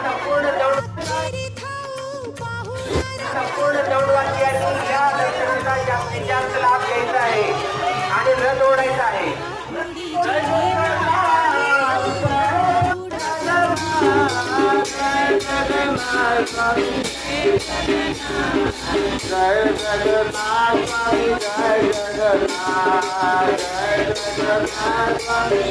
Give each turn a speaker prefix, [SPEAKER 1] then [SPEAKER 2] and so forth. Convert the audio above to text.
[SPEAKER 1] संपूर्ण दौडवासियांनी या दर्शनाचा जास्तीत जास्त लाभ घ्यायचा आहे आणि रथ ओढायचा आहे. जय जगन्नाथ स्वामी जय जगन्नाथ जय जगन्नाथ स्वामी.